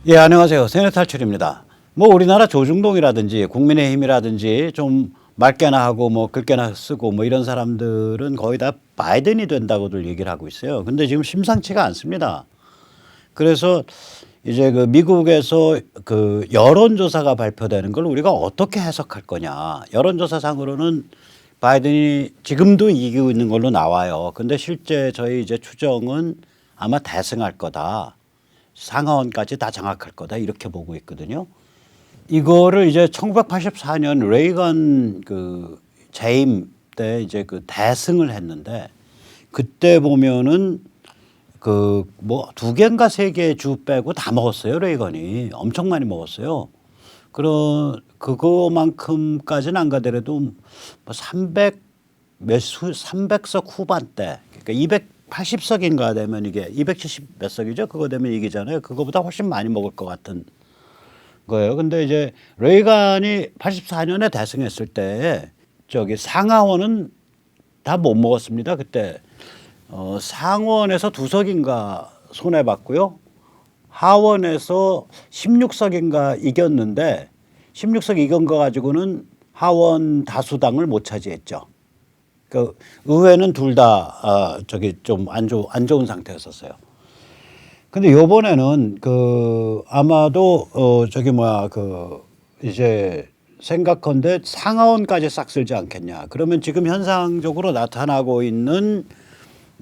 예, 안녕하세요. 세뇌 탈출입니다. 뭐 우리나라 조중동이라든지 국민의힘이라든지 좀 맑게나 하고 뭐 굵게나 쓰고 뭐 이런 사람들은 거의 다 바이든이 된다고들 얘기를 하고 있어요. 근데 지금 심상치가 않습니다. 그래서 이제 그 미국에서 그 여론조사가 발표되는 걸 우리가 어떻게 해석할 거냐. 여론조사상으로는 바이든이 지금도 이기고 있는 걸로 나와요. 근데 실제 저희 이제 추정은 아마 대승할 거다. 상하원까지 다 장악할 거다. 이렇게 보고 있거든요. 이거를 이제 1984년 레이건 그 재임 때 이제 그 대승을 했는데 그때 보면은 그 뭐 두 개인가 세 개 주 빼고 다 먹었어요. 레이건이 엄청 많이 먹었어요. 그거만큼까지는 안 가더라도 뭐 300석 후반대 그러니까 280석인가 되면 이게 270 몇 석이죠. 그거 되면 이기잖아요. 그거보다 훨씬 많이 먹을 것 같은 거예요. 근데 이제 레이건이 84년에 대승했을 때 저기 상하원은 다 못 먹었습니다. 그때 상원에서 2석인가 손해 봤고요. 하원에서 16석인가 이겼는데 16석 이긴 거 가지고는 하원 다수당을 못 차지했죠. 그 의회는 둘 다 저기 좀 안 좋은 상태였었어요. 근데 요번에는 그 아마도 저기 뭐야 그 이제 생각컨대 상하원까지 싹 쓸지 않겠냐. 그러면 지금 현상적으로 나타나고 있는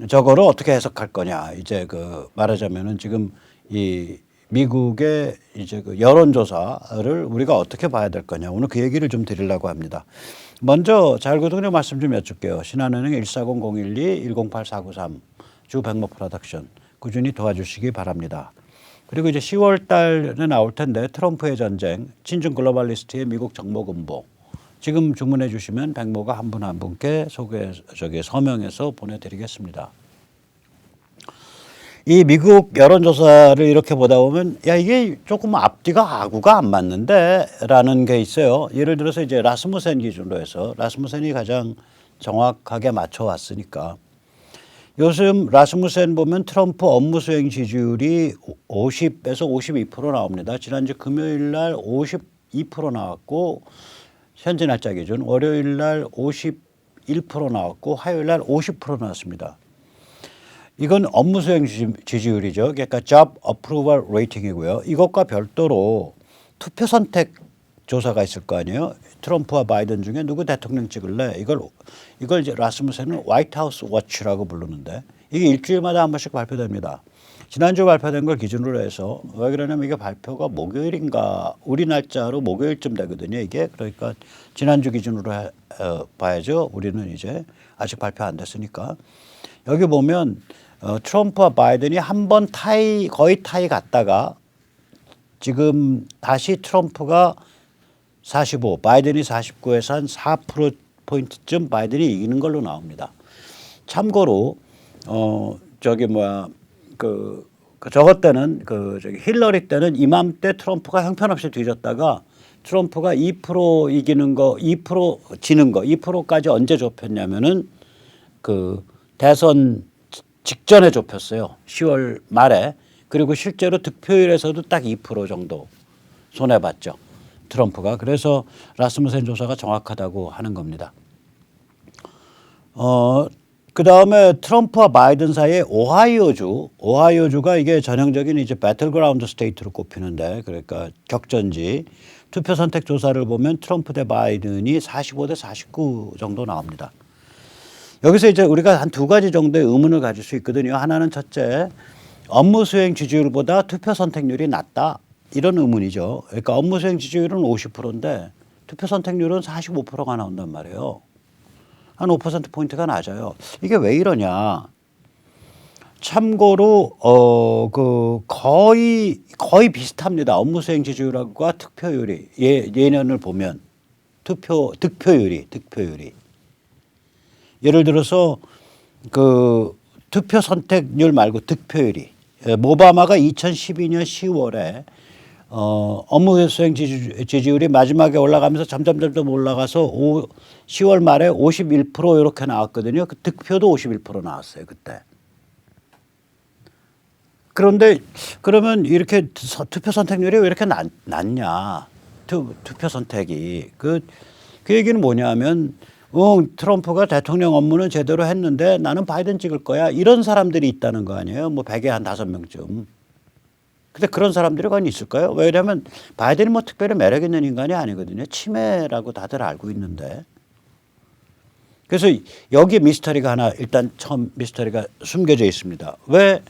저거를 어떻게 해석할 거냐. 이제 그 말하자면은 지금 이 미국의 이제 그 여론조사를 우리가 어떻게 봐야 될 거냐. 오늘 그 얘기를 좀 드리려고 합니다. 먼저 자율구독료 말씀 좀 여쭐게요. 신한은행 14001-108493 주 백목 프로덕션 꾸준히 도와주시기 바랍니다. 그리고 이제 10월 달에 나올 텐데 트럼프의 전쟁, 친중 글로벌리스트의 미국 정보군보 지금 주문해 주시면 백모가 한 분 한 분께 서명해서 보내드리겠습니다. 이 미국 여론조사를 이렇게 보다 보면 야 이게 조금 앞뒤가 아구가 안 맞는데 라는 게 있어요. 예를 들어서 이제 라스무센 기준으로 해서 라스무센이 가장 정확하게 맞춰왔으니까 요즘 라스무센 보면 트럼프 업무 수행 지지율이 50에서 52% 나옵니다. 지난주 금요일 날 52% 나왔고 현지 날짜 기준 월요일 날 51% 나왔고 화요일 날 50% 나왔습니다. 이건 업무 수행 지지율이죠. 그러니까 Job Approval Rating이고요. 이것과 별도로 투표 선택 조사가 있을 거 아니에요. 트럼프와 바이든 중에 누구 대통령 찍을래? 이걸 이제 라스무센은 화이트하우스 워치라고 부르는데 이게 일주일마다 한 번씩 발표됩니다. 지난주 발표된 걸 기준으로 해서 왜 그러냐면 이게 발표가 목요일인가 우리 날짜로 목요일쯤 되거든요. 이게 그러니까 지난주 기준으로 봐야죠. 우리는 이제 아직 발표 안 됐으니까 여기 보면 트럼프와 바이든이 한 번 거의 타이 갔다가 지금 다시 트럼프가 45, 바이든이 49에서 한 4%포인트쯤 바이든이 이기는 걸로 나옵니다. 참고로, 저것 때는 힐러리 때는 이맘때 트럼프가 형편없이 뒤졌다가 트럼프가 2% 이기는 거, 2% 지는 거, 2%까지 언제 좁혔냐면은 그 대선 직전에 좁혔어요. 10월 말에. 그리고 실제로 득표율에서도 딱 2% 정도 손해봤죠. 트럼프가. 그래서 라스무센 조사가 정확하다고 하는 겁니다. 그다음에 트럼프와 바이든 사이에 오하이오주가 이게 전형적인 이제 배틀그라운드 스테이트로 꼽히는데 그러니까 격전지 투표 선택 조사를 보면 트럼프 대 바이든이 45대 49 정도 나옵니다. 여기서 이제 우리가 한 두 가지 정도의 의문을 가질 수 있거든요. 하나는 첫째, 업무 수행 지지율보다 투표 선택률이 낮다. 이런 의문이죠. 그러니까 업무 수행 지지율은 50%인데 투표 선택률은 45%가 나온단 말이에요. 한 5%포인트가 낮아요. 이게 왜 이러냐. 참고로 거의 비슷합니다. 업무 수행 지지율과 득표율이 예년을 보면 득표율이 예를 들어서 그 투표 선택률 말고 득표율이 오바마가 2012년 10월에 업무 수행 지지율이 마지막에 올라가면서 점점 올라가서 10월 말에 51% 이렇게 나왔거든요. 그 득표도 51% 나왔어요. 그때. 그런데 그러면 이렇게 투표 선택률이 왜 이렇게 낮냐? 투표 선택이 그 얘기는 뭐냐면 트럼프가 대통령 업무는 제대로 했는데 나는 바이든 찍을 거야. 이런 사람들이 있다는 거 아니에요. 뭐 100에 한 5명쯤. 근데 그런 사람들이 과연 있을까요? 왜냐하면 바이든이 뭐 특별히 매력 있는 인간이 아니거든요. 치매라고 다들 알고 있는데. 그래서 여기 미스터리가 하나 일단 처음 미스터리가 숨겨져 있습니다. 왜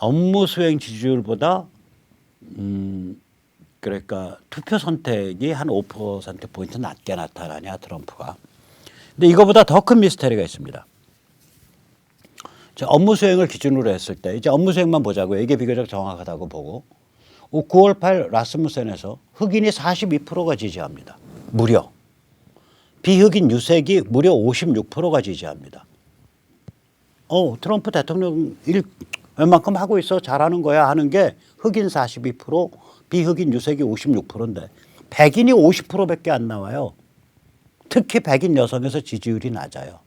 업무 수행 지지율보다 그러니까 투표 선택이 한 5%포인트 낮게 나타나냐 트럼프가. 근데 이거보다 더 큰 미스터리가 있습니다. 업무 수행을 기준으로 했을 때 이제 업무 수행만 보자고요. 이게 비교적 정확하다고 보고 9월 8일 라스무센에서 흑인이 42%가 지지합니다. 무려. 비흑인 유색이 무려 56%가 지지합니다. 트럼프 대통령 일 웬만큼 하고 있어 잘하는 거야 하는 게 흑인 42% 비흑인 유색이 56%인데 백인이 50%밖에 안 나와요. 특히 백인 여성에서 지지율이 낮아요.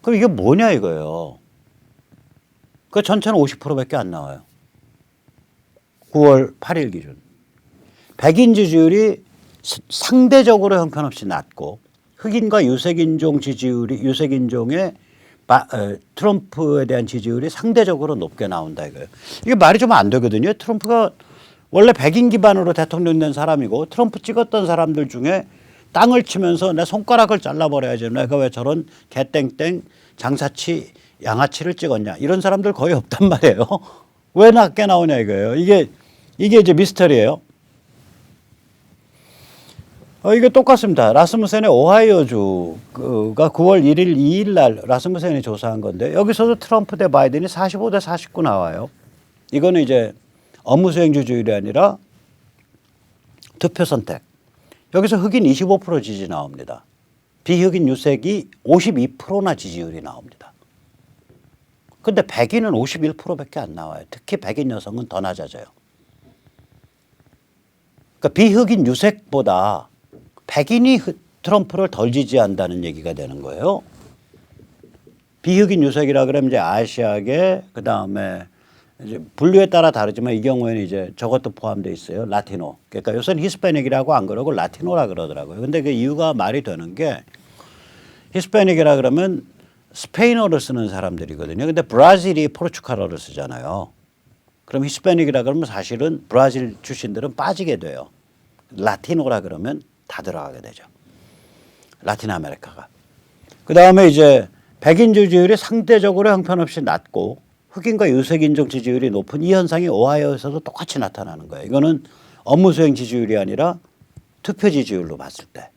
그럼 이게 뭐냐 이거예요. 그 전체는 50%밖에 안 나와요. 9월 8일 기준. 백인 지지율이 상대적으로 형편없이 낮고 흑인과 유색인종 지지율이 유색인종의 트럼프에 대한 지지율이 상대적으로 높게 나온다 이거예요. 이게 말이 좀 안 되거든요. 트럼프가 원래 백인 기반으로 대통령 된 사람이고 트럼프 찍었던 사람들 중에 땅을 치면서 내 손가락을 잘라버려야지. 내가 왜 저런 개땡땡 장사치 양아치를 찍었냐. 이런 사람들 거의 없단 말이에요. 왜 낮게 나오냐 이거예요. 이게 이제 미스터리예요. 이게 똑같습니다. 라스무센의 오하이오주가 9월 1일, 2일 날 라스무센이 조사한 건데 여기서도 트럼프 대 바이든이 45대 49 나와요. 이거는 이제 업무 수행 지지율이 아니라 투표 선택. 여기서 흑인 25% 지지 나옵니다. 비흑인 유색이 52%나 지지율이 나옵니다. 근데 백인은 51%밖에 안 나와요. 특히 백인 여성은 더 낮아져요. 그러니까 비흑인 유색보다 백인이 트럼프를 덜 지지한다는 얘기가 되는 거예요. 비흑인 유색이라 그러면 이제 아시아계 그다음에 이제 분류에 따라 다르지만 이 경우에는 이제 저것도 포함되어 있어요. 라티노. 그러니까 요새는 히스패닉이라고 안 그러고 라티노라 그러더라고요. 근데 그 이유가 말이 되는 게 히스패닉이라 그러면 스페인어를 쓰는 사람들이거든요. 근데 브라질이 포르투갈어를 쓰잖아요. 그럼 히스패닉이라 그러면 사실은 브라질 출신들은 빠지게 돼요. 라티노라 그러면 다 들어가게 되죠. 라틴 아메리카가. 그다음에 이제 백인 지지율이 상대적으로 형편없이 낮고 흑인과 유색인종 지지율이 높은 이 현상이 오하이오에서도 똑같이 나타나는 거예요. 이거는 업무 수행 지지율이 아니라 투표 지지율로 봤을 때.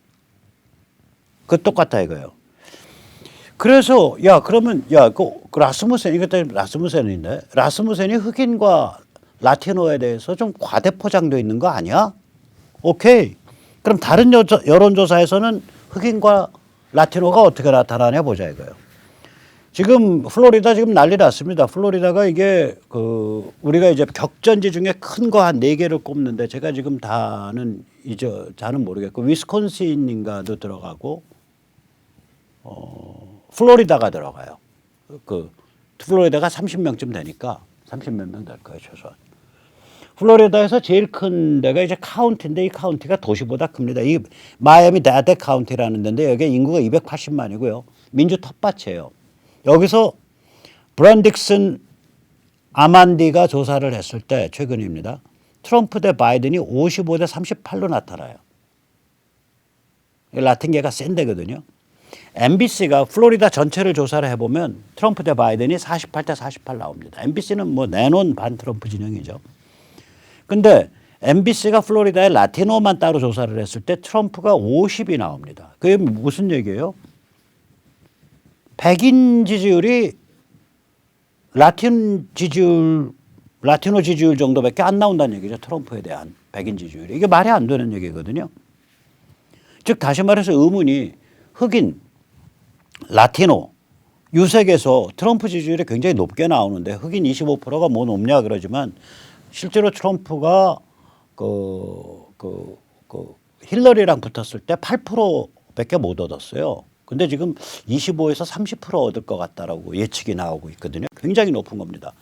그 똑같다 이거예요. 그래서 그러면 그 라스무센 이것도 라스무센인데 라스무센이 흑인과 라티노에 대해서 좀 과대포장되어 있는 거 아니야? 오케이. 그럼 다른 여론조사에서는 흑인과 라티노가 어떻게 나타나냐 보자 이거예요. 지금 플로리다 지금 난리 났습니다. 플로리다가 이게 우리가 이제 격전지 중에 큰 거 한 4개를 꼽는데 제가 지금 다는 잘은 모르겠고 위스콘신인가도 들어가고 플로리다가 들어가요. 플로리다가 30명쯤 되니까 30몇 명 될 거예요, 최소한. 플로리다에서 제일 큰 데가 이제 카운티인데 이 카운티가 도시보다 큽니다. 이 마이애미 데드 카운티라는 데인데 여기 인구가 280만이고요. 민주 텃밭이에요. 여기서 브랜딕슨 아만디가 조사를 했을 때 최근입니다. 트럼프 대 바이든이 55대 38로 나타나요. 라틴계가 센 데거든요. MBC가 플로리다 전체를 조사를 해보면 트럼프 대 바이든이 48대 48 나옵니다. MBC는 뭐 내놓은 반 트럼프 진영이죠. 근데 MBC가 플로리다의 라티노만 따로 조사를 했을 때 트럼프가 50이 나옵니다. 그게 무슨 얘기예요? 백인 지지율이 라티노 지지율 정도밖에 안 나온다는 얘기죠. 트럼프에 대한 백인 지지율이. 이게 말이 안 되는 얘기거든요. 즉 다시 말해서 의문이 흑인, 라티노, 유색에서 트럼프 지지율이 굉장히 높게 나오는데 흑인 25%가 뭐 높냐 그러지만 실제로 트럼프가 힐러리랑 붙었을 때 8%밖에 못 얻었어요. 근데 지금 25에서 30% 얻을 것 같다라고 예측이 나오고 있거든요. 굉장히 높은 겁니다.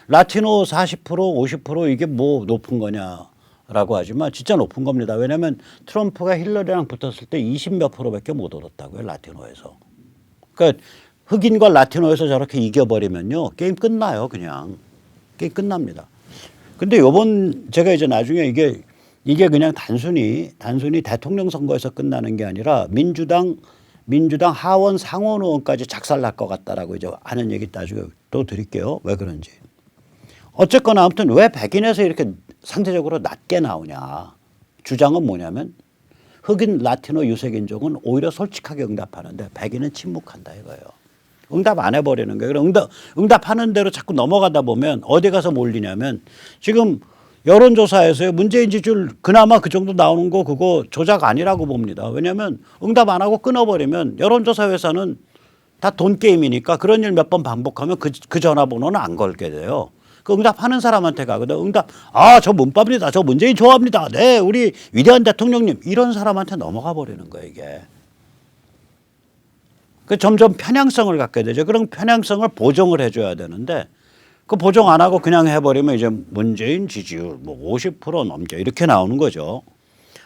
라티노 40% 50% 이게 뭐 높은 거냐라고 하지만 진짜 높은 겁니다. 왜냐하면 트럼프가 힐러리랑 붙었을 때 20몇 프로밖에 못 얻었다고요. 라티노에서. 그러니까 흑인과 라티노에서 저렇게 이겨버리면요. 게임 끝나요. 그냥. 게임 끝납니다. 근데 요번 제가 이제 나중에 이게 그냥 단순히 대통령 선거에서 끝나는 게 아니라 민주당 하원 상원 의원까지 작살날 것 같다라고 이제 하는 얘기 나중에 또 드릴게요. 왜 그런지. 어쨌거나 아무튼 왜 백인에서 이렇게 상대적으로 낮게 나오냐. 주장은 뭐냐면 흑인 라티노 유색인종은 오히려 솔직하게 응답하는데 백인은 침묵한다 이거예요. 응답 안 해버리는 거예요. 그럼 응답하는 대로 자꾸 넘어가다 보면 어디 가서 몰리냐면 지금 여론조사에서요. 문재인 지지율 그나마 그 정도 나오는 거 그거 조작 아니라고 봅니다. 왜냐하면 응답 안 하고 끊어버리면 여론조사 회사는 다 돈 게임이니까 그런 일 몇 번 반복하면 그 전화번호는 안 걸게 돼요. 그 응답하는 사람한테 가거든. 응답 저 문밥입니다. 저 문재인 좋아합니다. 네 우리 위대한 대통령님 이런 사람한테 넘어가 버리는 거예요 이게. 그 점점 편향성을 갖게 되죠. 그런 편향성을 보정을 해줘야 되는데 그 보정 안 하고 그냥 해버리면 이제 문재인 지지율 뭐 50% 넘게 이렇게 나오는 거죠.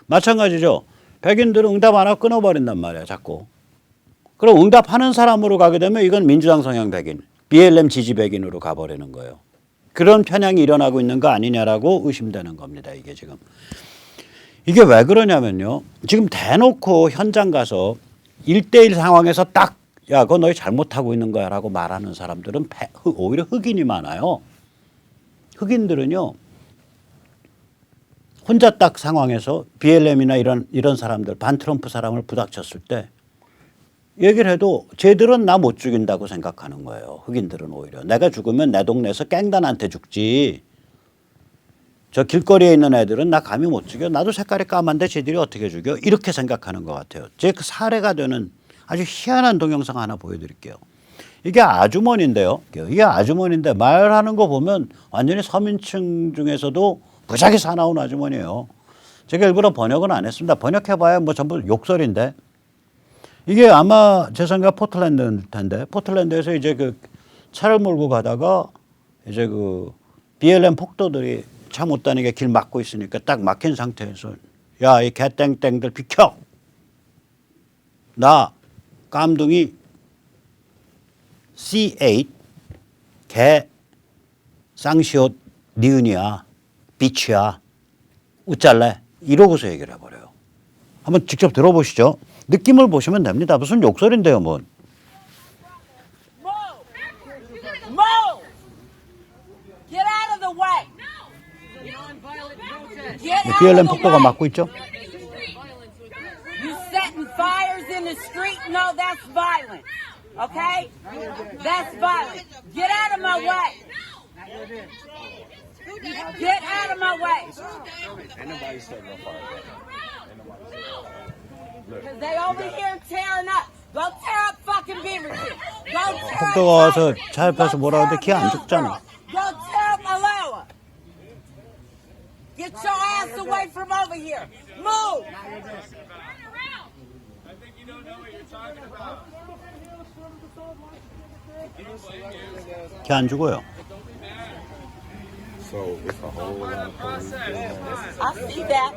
마찬가지죠. 백인들은 응답 안 하고 끊어버린단 말이야 자꾸. 그럼 응답하는 사람으로 가게 되면 이건 민주당 성향 백인, BLM 지지 백인으로 가버리는 거예요. 그런 편향이 일어나고 있는 거 아니냐라고 의심되는 겁니다. 이게 지금. 이게 왜 그러냐면요. 지금 대놓고 현장 가서 1대1 상황에서 딱 야, 그거 너희 잘못하고 있는 거야 라고 말하는 사람들은 오히려 흑인이 많아요. 흑인들은요. 혼자 딱 상황에서 BLM이나 이런 사람들 반트럼프 사람을 부닥쳤을 때 얘기를 해도 쟤들은 나 못 죽인다고 생각하는 거예요. 흑인들은 오히려. 내가 죽으면 내 동네에서 깽단한테 죽지. 저 길거리에 있는 애들은 나 감히 못 죽여. 나도 색깔이 까만데 쟤들이 어떻게 죽여. 이렇게 생각하는 것 같아요. 제 그 사례가 되는 아주 희한한 동영상 하나 보여드릴게요. 이게 아주머니인데요. 이게 아주머니인데 말하는 거 보면 완전히 서민층 중에서도 무지하게 사나운 아주머니예요. 제가 일부러 번역은 안 했습니다. 번역해봐야 뭐 전부 욕설인데 이게 아마 제 생각 포틀랜드일 텐데 포틀랜드에서 이제 그 차를 몰고 가다가 이제 그 BLM 폭도들이 차 못 다니게 길 막고 있으니까 딱 막힌 상태에서 야, 이 개땡땡들 비켜. 나 깜둥이 C8 개 쌍시옷 니은이야 비치야 웃잘래 이러고서 얘기를 해버려요. 한번 직접 들어보시죠. 느낌을 보시면 됩니다. 무슨 욕설인데요 뭐. BLM 폭도가 막고 있죠. Fires in the street? No, that's violent. Okay? That's violent. Get out of my way. Get out of my way. Because they over here tearing up. Go tear up fucking Beaverton. Go tear up. 폭도가 와서 차 옆에서 뭐라 하는데 키 안 죽잖아. Go tear up Aloha. Get your ass away from over here. Move. 키 안 죽어요. I see that.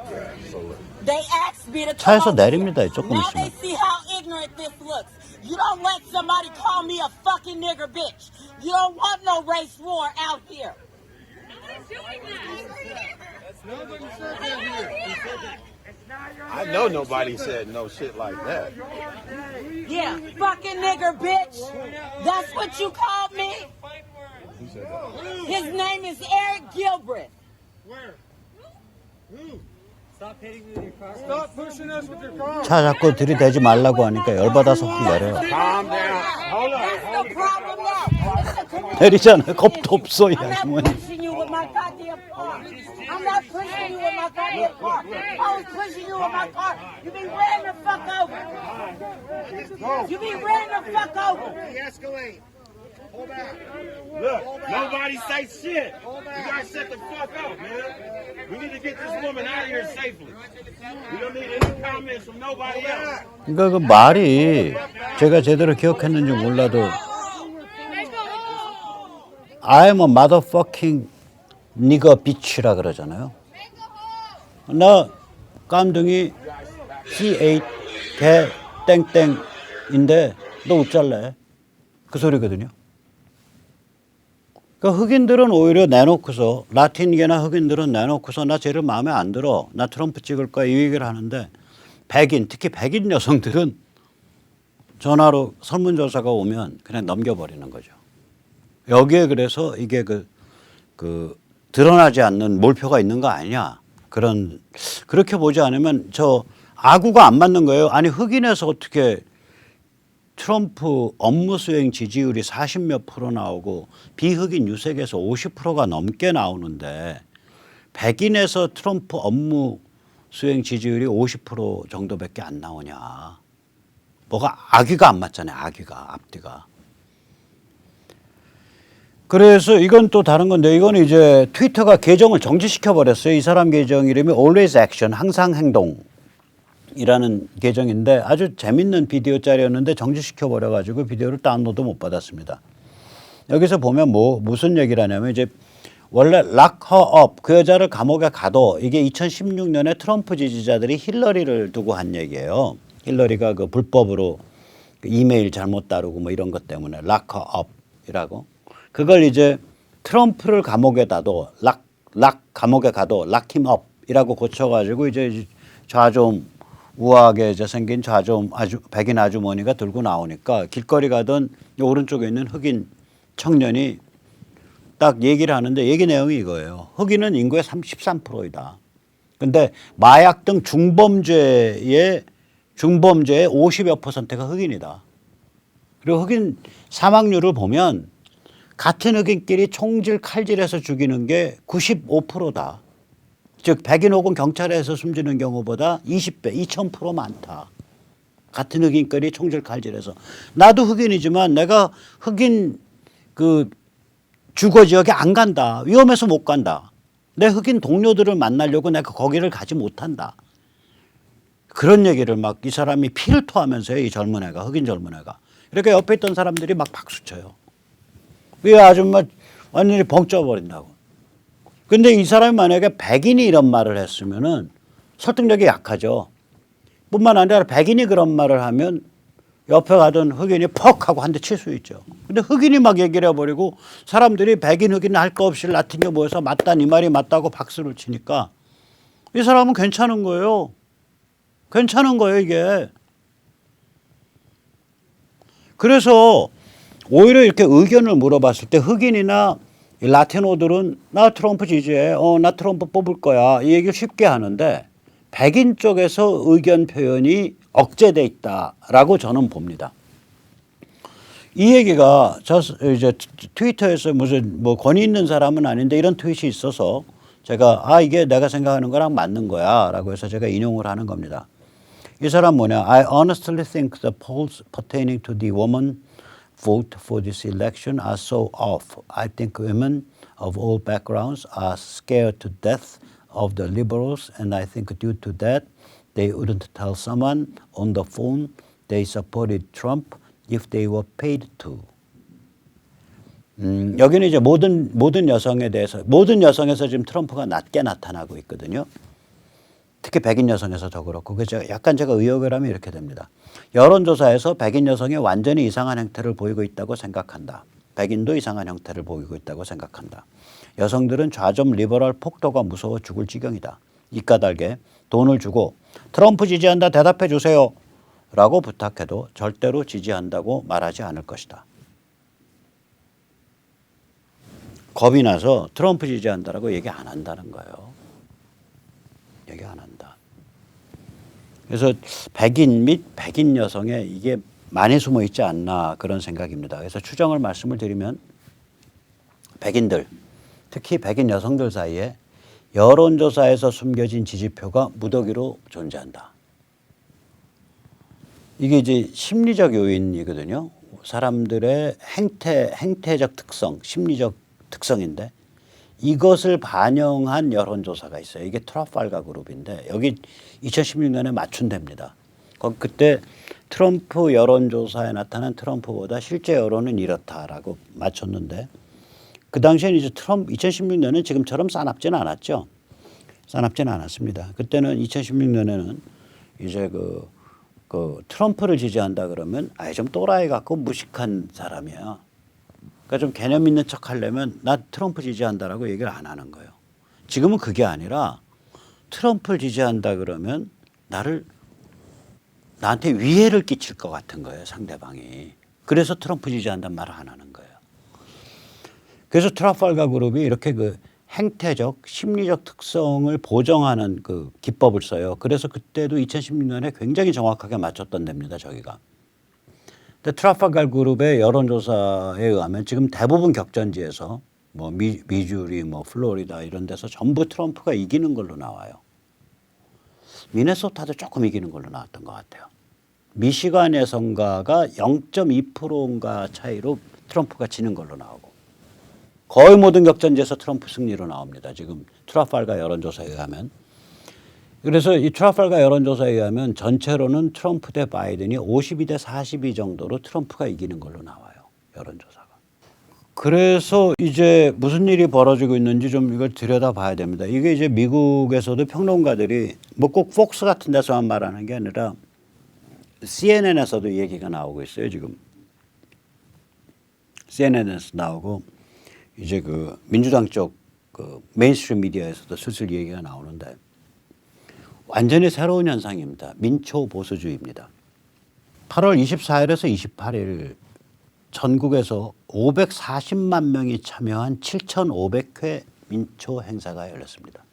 They asked me to come 차에서 over 내립니다. here. 조금 Now they 있으면. see how ignorant this looks. You don't let somebody call me a fucking nigger bitch. You don't want no race war out here. I know nobody said no shit like that. Yeah, fucking nigger bitch. That's what you called me? His name is Eric Gilbreth. Stop pushing us with your car. 차 자꾸 들이대지 말라고 하니까 열받아서 확 내려요. Calm down. Hold on. That's the problem now. It's the community. 내리잖아요. 겁도 없어 이 I'm not 아주머니. pushing you with my goddamn car. I'm not pushing you with my goddamn car. If I was pushing you with my car, you'd be ran the fuck over. You'd be ran the fuck over. De-escalate. Hold back. Look, nobody say shit. You guys shut the fuck up, man. We need to get this woman out of here safely. We don't need any comments from nobody else. 그러니까 그 말이 제가 제대로 기억했는지 몰라도 I'm a motherfucking nigger bitch라 그러잖아요. 나 깜둥이 C8 개 땡땡인데 너 어쩔래? 그 소리거든요. 그러니까 흑인들은 오히려 내놓고서 라틴계나 흑인들은 내놓고서 나 쟤를 마음에 안 들어. 나 트럼프 찍을 거야 이 얘기를 하는데 백인 특히 백인 여성들은 전화로 설문조사가 오면 그냥 넘겨버리는 거죠. 여기에 그래서 이게 그 드러나지 않는 몰표가 있는 거 아니냐. 그렇게 보지 않으면 저 아구가 안 맞는 거예요. 아니 흑인에서 어떻게 트럼프 업무 수행 지지율이 40몇 프로 나오고 비흑인 유색에서 50%가 넘게 나오는데 백인에서 트럼프 업무 수행 지지율이 50% 정도밖에 안 나오냐. 뭐가 아귀가 안 맞잖아요. 아귀가 앞뒤가. 그래서 이건 또 다른 건데 이건 이제 트위터가 계정을 정지시켜 버렸어요. 이 사람 계정 이름이 Always Action 항상 행동이라는 계정인데 아주 재밌는 비디오짜리였는데 정지시켜 버려 가지고 비디오를 다운로드 못 받았습니다. 여기서 보면 무슨 얘기를 하냐면 이제 원래 lock her up 그 여자를 감옥에 가둬 이게 2016년에 트럼프 지지자들이 힐러리를 두고 한 얘기예요. 힐러리가 그 불법으로 그 이메일 잘못 다루고 뭐 이런 것 때문에 lock her up이라고 그걸 이제 트럼프를 감옥에 둬 감옥에 가둬 lock him up이라고 고쳐가지고 이제 좌좀 우아하게 이제 생긴 좌좀 백인 아주머니가 들고 나오니까 길거리 가던 오른쪽에 있는 흑인 청년이 딱 얘기를 하는데 얘기 내용이 이거예요. 흑인은 인구의 33%이다. 근데 마약 등 중범죄의 50여 %가 흑인이다. 그리고 흑인 사망률을 보면 같은 흑인끼리 총질 칼질해서 죽이는 게 95%다. 즉 백인 혹은 경찰에서 숨지는 경우보다 20배, 2000% 많다. 같은 흑인끼리 총질 칼질해서. 나도 흑인이지만 내가 흑인 그 주거 지역에 안 간다. 위험해서 못 간다. 내 흑인 동료들을 만나려고 내가 거기를 가지 못한다. 그런 얘기를 막 이 사람이 피를 토하면서요. 이 젊은 애가 흑인 젊은 애가. 이렇게 옆에 있던 사람들이 막 박수 쳐요. 이 아줌마 완전히 벙쪄 버린다고. 근데 이 사람이 만약에 백인이 이런 말을 했으면은 설득력이 약하죠. 뿐만 아니라 백인이 그런 말을 하면 옆에 가던 흑인이 퍽 하고 한 대 칠 수 있죠. 근데 흑인이 막 얘기를 해버리고 사람들이 백인 흑인 할 거 없이 라틴이 모여서 맞다 네 말이 맞다고 박수를 치니까 이 사람은 괜찮은 거예요. 괜찮은 거예요 이게. 그래서 오히려 이렇게 의견을 물어봤을 때 흑인이나 라티노들은 나 트럼프 지지해. 나 트럼프 뽑을 거야. 이 얘기를 쉽게 하는데 백인 쪽에서 의견 표현이 억제돼 있다라고 저는 봅니다. 이 얘기가 이제 트위터에서 무슨 뭐 권위 있는 사람은 아닌데 이런 트윗이 있어서 제가 이게 내가 생각하는 거랑 맞는 거야라고 해서 제가 인용을 하는 겁니다. 이 사람 뭐냐? I honestly think the polls pertaining to the woman vote for this election are so off. I think women of all backgrounds are scared to death of the liberals, and I think due to that, they wouldn't tell someone on the phone they supported Trump if they were paid to. 여기는 이제 모든 여성에 대해서 모든 여성에서 지금 트럼프가 낮게 나타나고 있거든요. 특히 백인 여성에서 더 그렇고 그래서 약간 제가 의역을 하면 이렇게 됩니다. 여론조사에서 백인 여성이 완전히 이상한 행태를 보이고 있다고 생각한다. 백인도 이상한 형태를 보이고 있다고 생각한다. 여성들은 좌좀 리버럴 폭도가 무서워 죽을 지경이다. 이까닭에 돈을 주고 트럼프 지지한다 대답해 주세요 라고 부탁해도 절대로 지지한다고 말하지 않을 것이다. 겁이 나서 트럼프 지지한다라고 얘기 안 한다는 거예요. 얘기 안 한다. 그래서 백인 및 백인 여성에 이게 많이 숨어 있지 않나 그런 생각입니다. 그래서 추정을 말씀을 드리면 백인들, 특히 백인 여성들 사이에 여론조사에서 숨겨진 지지표가 무더기로 존재한다. 이게 이제 심리적 요인이거든요. 사람들의 행태적 특성, 심리적 특성인데 이것을 반영한 여론조사가 있어요. 이게 트라팔가 그룹인데 여기 2016년에 맞춘답니다. 그때 트럼프 여론조사에 나타난 트럼프보다 실제 여론은 이렇다라고 맞췄는데 그 당시에는 이제 2016년은 지금처럼 싸납지는 않았죠. 싸납지는 않았습니다. 그때는 2016년에는 이제 그 트럼프를 지지한다 그러면 아예 좀 또라이 같고 무식한 사람이야. 그러니까 좀 개념 있는 척 하려면 나 트럼프 지지한다라고 얘기를 안 하는 거예요. 지금은 그게 아니라 트럼프를 지지한다 그러면 나한테 위해를 끼칠 것 같은 거예요, 상대방이. 그래서 트럼프 지지한다는 말을 안 하는 거예요. 그래서 트라팔가 그룹이 이렇게 그 행태적, 심리적 특성을 보정하는 그 기법을 써요. 그래서 그때도 2016년에 굉장히 정확하게 맞췄던 데입니다, 저기가. 근데 트라팔가 그룹의 여론조사에 의하면 지금 대부분 격전지에서 뭐 미주리, 뭐 플로리다 이런 데서 전부 트럼프가 이기는 걸로 나와요. 미네소타도 조금 이기는 걸로 나왔던 것 같아요. 미시간에선가가 0.2%인가 차이로 트럼프가 지는 걸로 나오고 거의 모든 격전지에서 트럼프 승리로 나옵니다. 지금 트라팔가 여론조사에 의하면. 그래서 이 트라팔가 여론조사에 의하면 전체로는 트럼프 대 바이든이 52대 42 정도로 트럼프가 이기는 걸로 나와요. 여론조사가. 그래서 이제 무슨 일이 벌어지고 있는지 좀 이걸 들여다봐야 됩니다. 이게 이제 미국에서도 평론가들이 뭐 꼭 폭스 같은 데서만 말하는 게 아니라 CNN에서도 얘기가 나오고 있어요. 지금 CNN에서 나오고 이제 그 민주당 쪽 그 메인스트림 미디어에서도 슬슬 얘기가 나오는데 완전히 새로운 현상입니다. 민초 보수주의입니다. 8월 24일에서 28일 전국에서 540만 명이 참여한 7,500회 민초 행사가 열렸습니다.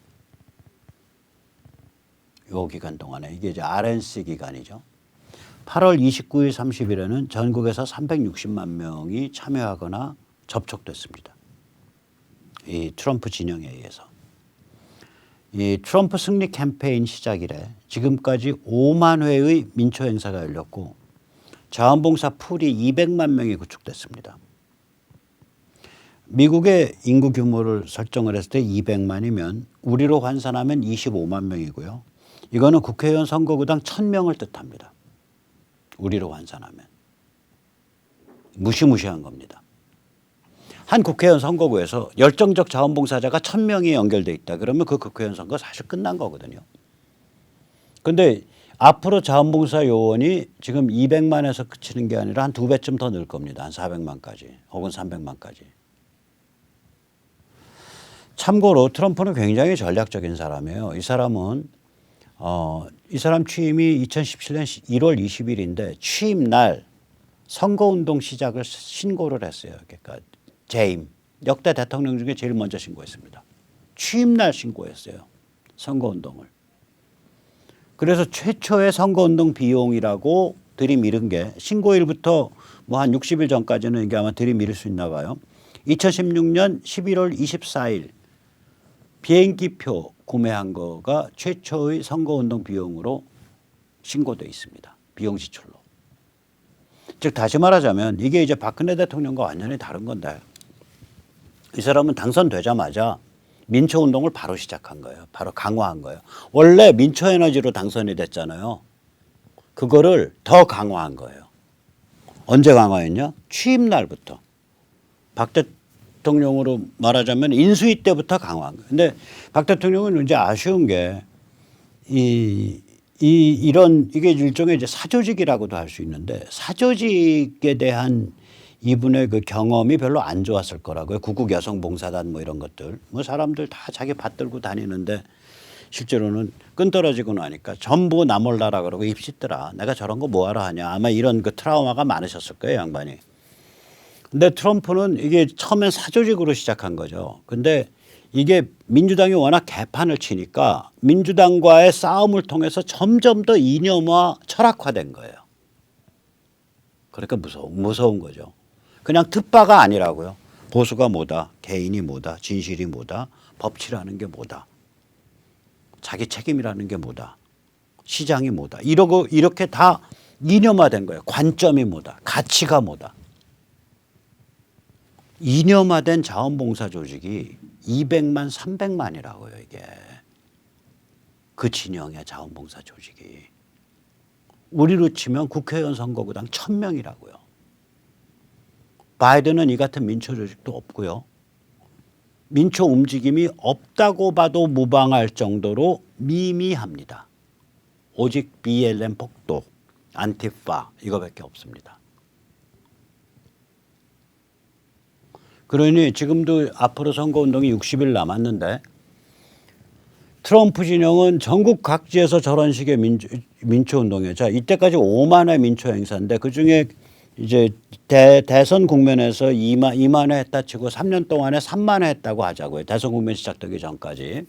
이 기간 동안에 이게 이제 RNC 기간이죠. 8월 29일, 30일에는 전국에서 360만 명이 참여하거나 접촉됐습니다. 이 트럼프 진영에 의해서. 이 트럼프 승리 캠페인 시작 이래 지금까지 5만 회의 민초 행사가 열렸고 자원봉사 풀이 200만 명이 구축됐습니다. 미국의 인구 규모를 설정을 했을 때 200만이면 우리로 환산하면 25만 명이고요. 이거는 국회의원 선거구당 1000명을 뜻합니다. 우리로 환산하면. 무시무시한 겁니다. 한 국회의원 선거구에서 열정적 자원봉사자가 1000명이 연결돼 있다. 그러면 그 국회의원 선거 사실 끝난 거거든요. 그런데 앞으로 자원봉사 요원이 지금 200만에서 그치는 게 아니라 한 2배쯤 더 늘 겁니다. 한 400만까지 혹은 300만까지. 참고로 트럼프는 굉장히 전략적인 사람이에요. 이 사람은 이 사람 취임이 2017년 1월 20일인데 취임 날 선거운동 시작을 신고를 했어요. 그러니까 재임. 역대 대통령 중에 제일 먼저 신고했습니다. 취임 날 신고했어요. 선거운동을. 그래서 최초의 선거운동 비용이라고 들이밀은 게 신고일부터 뭐 한 60일 전까지는 이게 아마 들이밀을 수 있나 봐요. 2016년 11월 24일 비행기표 구매한 거가 최초의 선거운동 비용으로 신고돼 있습니다. 비용 지출로. 즉 다시 말하자면 이게 이제 박근혜 대통령과 완전히 다른 건데 이 사람은 당선되자마자 민초운동을 바로 시작한 거예요. 바로 강화한 거예요. 원래 민초에너지로 당선이 됐잖아요. 그거를 더 강화한 거예요. 언제 강화했냐? 취임 날부터. 박 대통령으로 말하자면 인수위 때부터 강화한 거예요. 근데 박 대통령은 이제 아쉬운 게 이게 일종의 이제 사조직이라고도 할 수 있는데 사조직에 대한 이분의 그 경험이 별로 안 좋았을 거라고요. 구국 여성봉사단 뭐 이런 것들. 뭐 사람들 다 자기 밭 들고 다니는데 실제로는 끈떨어지고 나니까 전부 나 몰라라 그러고 입시더라. 내가 저런 거 뭐하러 하냐. 아마 이런 그 트라우마가 많으셨을 거예요, 양반이. 근데 트럼프는 이게 처음엔 사조직으로 시작한 거죠. 근데 이게 민주당이 워낙 개판을 치니까 민주당과의 싸움을 통해서 점점 더 이념화, 철학화된 거예요. 그러니까 무서운 거죠. 그냥 특바가 아니라고요. 보수가 뭐다, 개인이 뭐다, 진실이 뭐다, 법치라는 게 뭐다, 자기 책임이라는 게 뭐다, 시장이 뭐다. 이렇게 다 이념화된 거예요. 관점이 뭐다, 가치가 뭐다. 이념화된 자원봉사 조직이 200만, 300만이라고요, 이게. 그 진영의 자원봉사 조직이. 우리로 치면 국회의원 선거구당 1000명이라고요. 바이든은 이 같은 민초 조직도 없고요. 민초 움직임이 없다고 봐도 무방할 정도로 미미합니다. 오직 BLM 폭도, 안티파 이거밖에 없습니다. 그러니 지금도 앞으로 선거운동이 60일 남았는데 트럼프 진영은 전국 각지에서 저런 식의 민초운동이에요. 자, 이때까지 5만회 민초 행사인데 그중에 이제 대선 국면에서 2만 회 했다 치고 3년 동안에 3만 회 했다고 하자고요. 대선 국면 시작되기 전까지.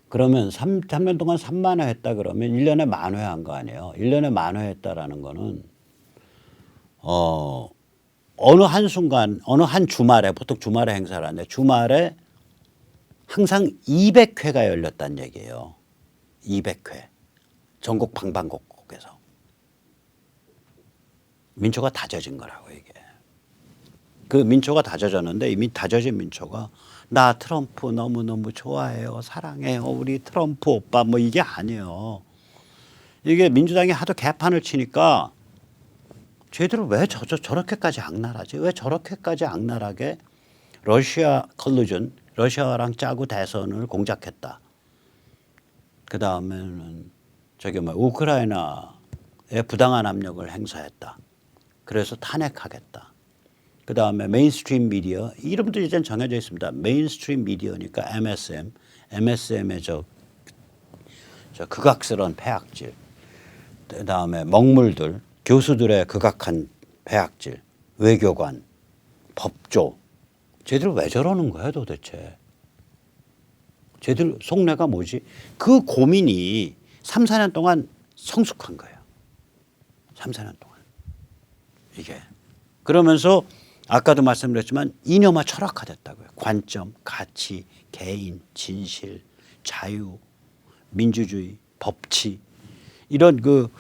그러면 3년 동안 3만 회 했다 그러면 1년에 만 회 한 거 아니에요. 1년에 만 회 했다라는 거는 어느 한순간 어느 한 주말에 보통 주말에 행사를 하는데 주말에 항상 200회가 열렸다는 얘기예요. 200회. 전국 방방곡곡에서. 민초가 다져진 거라고 이게. 그 민초가 다져졌는데 이미 다져진 민초가 나 트럼프 너무너무 좋아해요. 사랑해요. 우리 트럼프 오빠 뭐 이게 아니에요. 이게 민주당이 하도 개판을 치니까 쟤들은 왜 저렇게까지 악랄하지? 왜 저렇게까지 악랄하게 러시아 컬루전, 러시아랑 짜고 대선을 공작했다. 그 다음에는 우크라이나에 부당한 압력을 행사했다. 그래서 탄핵하겠다. 그 다음에 메인스트림 미디어 이름도 이젠 정해져 있습니다. 메인스트림 미디어니까 MSM의 저 극악스러운 폐악질. 그 다음에 먹물들, 교수들의 극악한 폐악질, 외교관, 법조. 쟤들 왜 저러는 거야 도대체. 쟤들 속내가 뭐지? 그 고민이 3, 4년 동안 성숙한 거예요. 3, 4년 동안. 이게. 그러면서 아까도 말씀드렸지만 이념화 철학화됐다고요. 관점, 가치, 개인, 진실, 자유, 민주주의, 법치 이런 그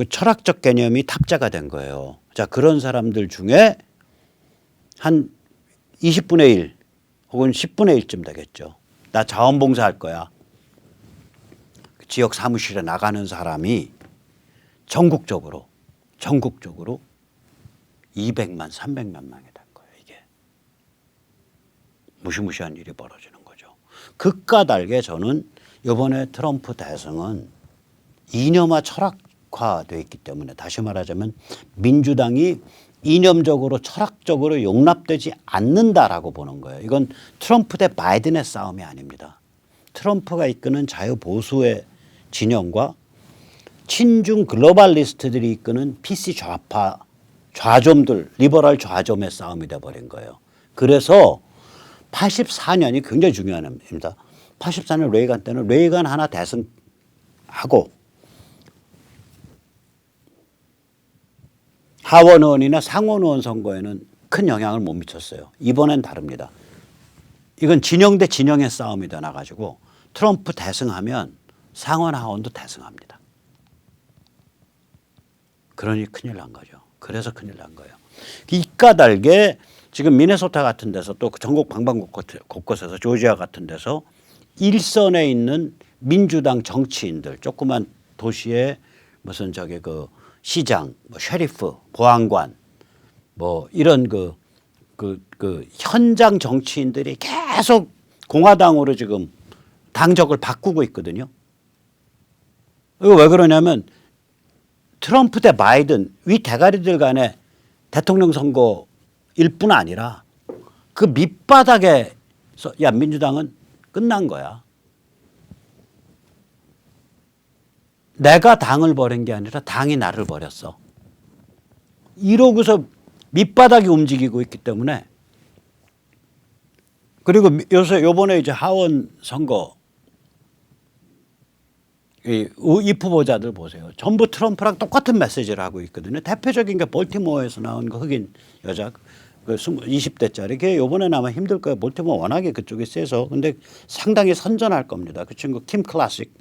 철학적 개념이 탑재가 된 거예요. 자, 그런 사람들 중에 한 20분의 1 혹은 10분의 1쯤 되겠죠. 나 자원봉사 할 거야. 지역 사무실에 나가는 사람이 전국적으로 200만, 300만 명이 된 거예요. 이게. 무시무시한 일이 벌어지는 거죠. 극과 달게 저는 이번에 트럼프 대선은 이념화 철학화되어 있기 때문에 다시 말하자면 민주당이 이념적으로 철학적으로 용납되지 않는다라고 보는 거예요. 이건 트럼프 대 바이든의 싸움이 아닙니다. 트럼프가 이끄는 자유보수의 진영과 친중 글로벌리스트들이 이끄는 PC 좌파 좌좀들 리버럴 좌좀의 싸움이 돼버린 거예요. 그래서 84년이 굉장히 중요한 해입니다. 84년 레이간 때는 레이간 하나 대선하고 하원 의원이나 상원 의원 선거에는 큰 영향을 못 미쳤어요. 이번엔 다릅니다. 이건 진영 대 진영의 싸움이 돼 나가지고 트럼프 대승하면 상원 하원도 대승합니다. 그러니 큰일 난 거죠. 그래서 큰일 난 거예요. 이까 달게 지금 미네소타 같은 데서 또 전국 방방곳곳에서 조지아 같은 데서 일선에 있는 민주당 정치인들 조그만 도시에 무슨 그 시장, 뭐 셰리프, 보안관, 뭐 이런 그 현장 정치인들이 계속 공화당으로 지금 당적을 바꾸고 있거든요. 이거 왜 그러냐면 트럼프 대 바이든 위 대가리들 간의 대통령 선거일 뿐 아니라 그 밑바닥에서 야 민주당은 끝난 거야. 내가 당을 버린 게 아니라 당이 나를 버렸어. 이러고서 밑바닥이 움직이고 있기 때문에 그리고 요번에 이제 하원 선거 이 후보자들 보세요. 전부 트럼프랑 똑같은 메시지를 하고 있거든요. 대표적인 게 볼티모어에서 나온 그 흑인 여자 그 20대짜리 걔 요번에 아마 힘들 거예요. 볼티모어 워낙에 그쪽이 세서. 근데 상당히 선전할 겁니다. 그 친구 킴 클래식.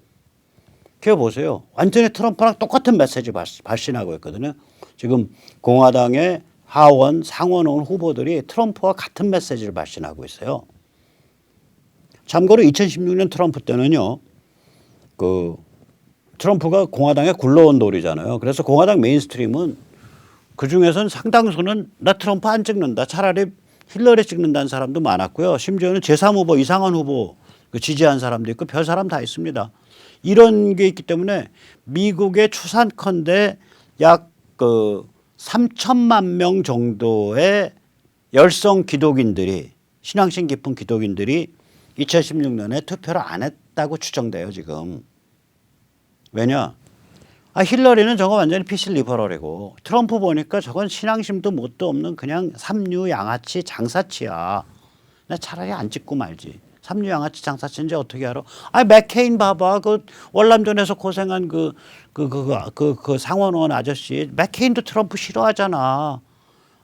걔 보세요. 완전히 트럼프랑 똑같은 메시지 발신하고 있거든요. 지금 공화당의 하원, 상원의원 후보들이 트럼프와 같은 메시지를 발신하고 있어요. 참고로 2016년 트럼프 때는요. 트럼프가 공화당에 굴러온 돌이잖아요. 그래서 공화당 메인스트림은 그중에서는 상당수는 나 트럼프 안 찍는다. 차라리 힐러리 찍는다는 사람도 많았고요. 심지어는 제3후보 이상한 후보 그 지지한 사람도 있고 별 사람 다 있습니다. 이런 게 있기 때문에 미국의 추산컨대 약 그 3천만 명 정도의 열성 기독인들이 신앙심 깊은 기독인들이 2016년에 투표를 안 했다고 추정돼요 지금. 왜냐? 힐러리는 저거 완전히 피시 리버럴이고 트럼프 보니까 저건 신앙심도 뭣도 없는 그냥 삼류 양아치 장사치야. 나 차라리 안 찍고 말지. 삼류 양아치 장사치인지 어떻게 알아? 맥케인 봐봐. 그 월남전에서 고생한 그 상원의원 아저씨. 맥케인도 트럼프 싫어하잖아.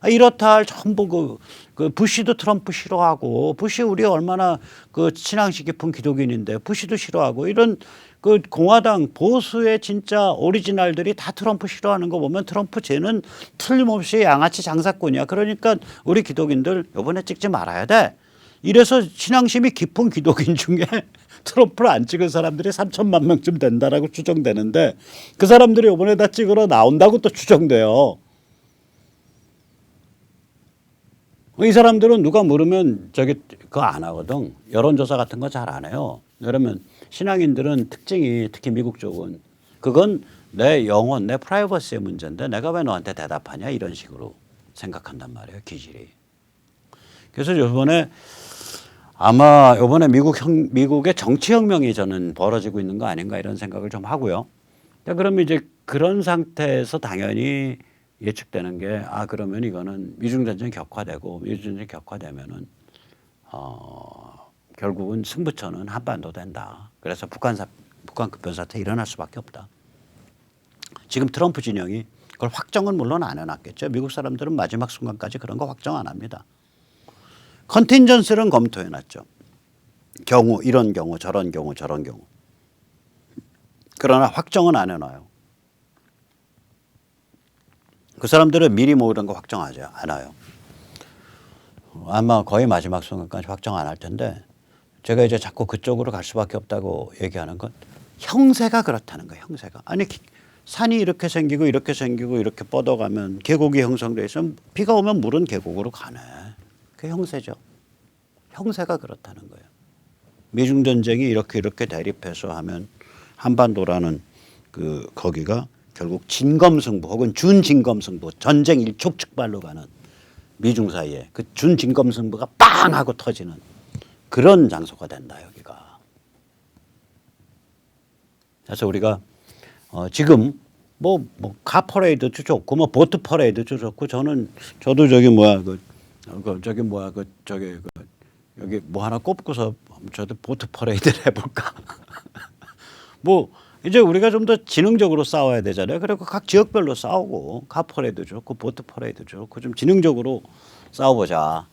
이렇다 할 전부 그 부시도 트럼프 싫어하고 부시 우리 얼마나 그 신앙심 깊은 기독인인데 부시도 싫어하고 이런 그 공화당 보수의 진짜 오리지널들이 다 트럼프 싫어하는 거 보면 트럼프 쟤는 틀림없이 양아치 장사꾼이야. 그러니까 우리 기독인들 이번에 찍지 말아야 돼. 이래서 신앙심이 깊은 기독인 중에 트럼프를 안 찍은 사람들이 3천만 명쯤 된다라고 추정되는데 그 사람들이 이번에 다 찍으러 나온다고 또 추정돼요. 이 사람들은 누가 물으면 저기 그거 안 하거든. 여론조사 같은 거 잘 안 해요. 그러면 신앙인들은 특징이 특히 미국 쪽은 그건 내 영혼, 내 프라이버시의 문제인데 내가 왜 너한테 대답하냐 이런 식으로 생각한단 말이에요. 기질이. 그래서 이번에 아마 이번에 미국의 정치혁명이 저는 벌어지고 있는 거 아닌가 이런 생각을 좀 하고요. 그러면 이제 그런 상태에서 당연히 예측되는 게 그러면 이거는 미중전쟁이 격화되고 미중전쟁이 격화되면은 결국은 승부처는 한반도 된다. 그래서 북한 급변 사태 일어날 수밖에 없다. 지금 트럼프 진영이 그걸 확정은 물론 안 해놨겠죠. 미국 사람들은 마지막 순간까지 그런 거 확정 안 합니다. 컨틴전스는 검토해놨죠. 경우 이런 경우 저런 경우 저런 경우. 그러나 확정은 안 해놔요. 그 사람들은 미리 뭐 이런 거 확정하지 않아요. 아마 거의 마지막 순간까지 확정 안 할 텐데 제가 이제 자꾸 그쪽으로 갈 수밖에 없다고 얘기하는 건 형세가 그렇다는 거예요. 형세가. 아니 산이 이렇게 생기고 이렇게 생기고 이렇게 뻗어가면 계곡이 형성돼 있으면 비가 오면 물은 계곡으로 가네. 그게 형세죠. 형세가 그렇다는 거예요. 미중전쟁이 이렇게 대립해서 하면 한반도라는 거기가 결국 진검승부 혹은 준진검승부 전쟁 일촉즉발로 가는 미중 사이에 그 준진검승부가 빵 하고 터지는 그런 장소가 된다 여기가. 그래서 우리가 지금 뭐 카퍼레이드도 좋고 뭐 보트 퍼레이드도 좋고 저도 여기 뭐 하나 꼽고서 저도 보트 퍼레이드를 해볼까. 뭐 이제 우리가 좀 더 지능적으로 싸워야 되잖아요. 그리고 각 지역별로 싸우고 카퍼레이드 좋고 보트 퍼레이드 좋고 좀 지능적으로 싸워보자.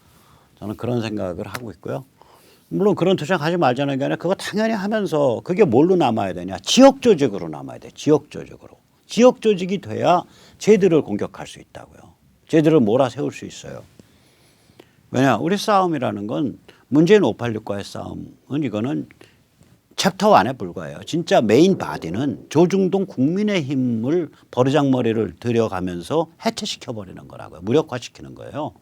저는 그런 생각을 하고 있고요. 물론 그런 투쟁하지 말자는 게 아니라 그거 당연히 하면서 그게 뭘로 남아야 되냐. 지역 조직으로 남아야 돼. 지역 조직으로. 지역 조직이 돼야 쟤들을 공격할 수 있다고요. 쟤들을 몰아세울 수 있어요. 왜냐 우리 싸움이라는 건 문재인 586과의 싸움은 이거는 챕터 1에 불과해요. 진짜 메인 바디는 조중동 국민의힘을 버르장머리를 들여가면서 해체시켜버리는 거라고요. 무력화시키는 거예요.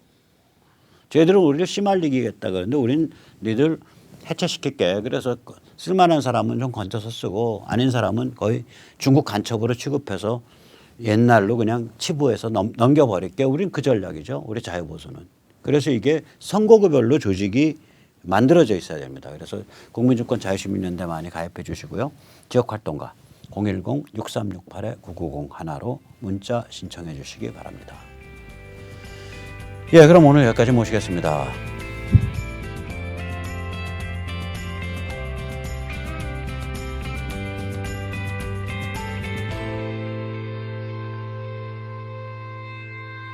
쟤들은 우리를 씨말리기겠다 그러는데 우린 니들 해체시킬게. 그래서 쓸만한 사람은 좀 건져서 쓰고 아닌 사람은 거의 중국 간첩으로 취급해서 옛날로 그냥 치부해서 넘겨버릴게. 우린 그 전략이죠. 우리 자유보수는. 그래서 이게 선거구별로 조직이 만들어져 있어야 됩니다. 그래서 국민주권 자유시민연대 많이 가입해 주시고요. 지역활동가 010-6368-9990 하나로 문자 신청해 주시기 바랍니다. 예, 그럼 오늘 여기까지 모시겠습니다.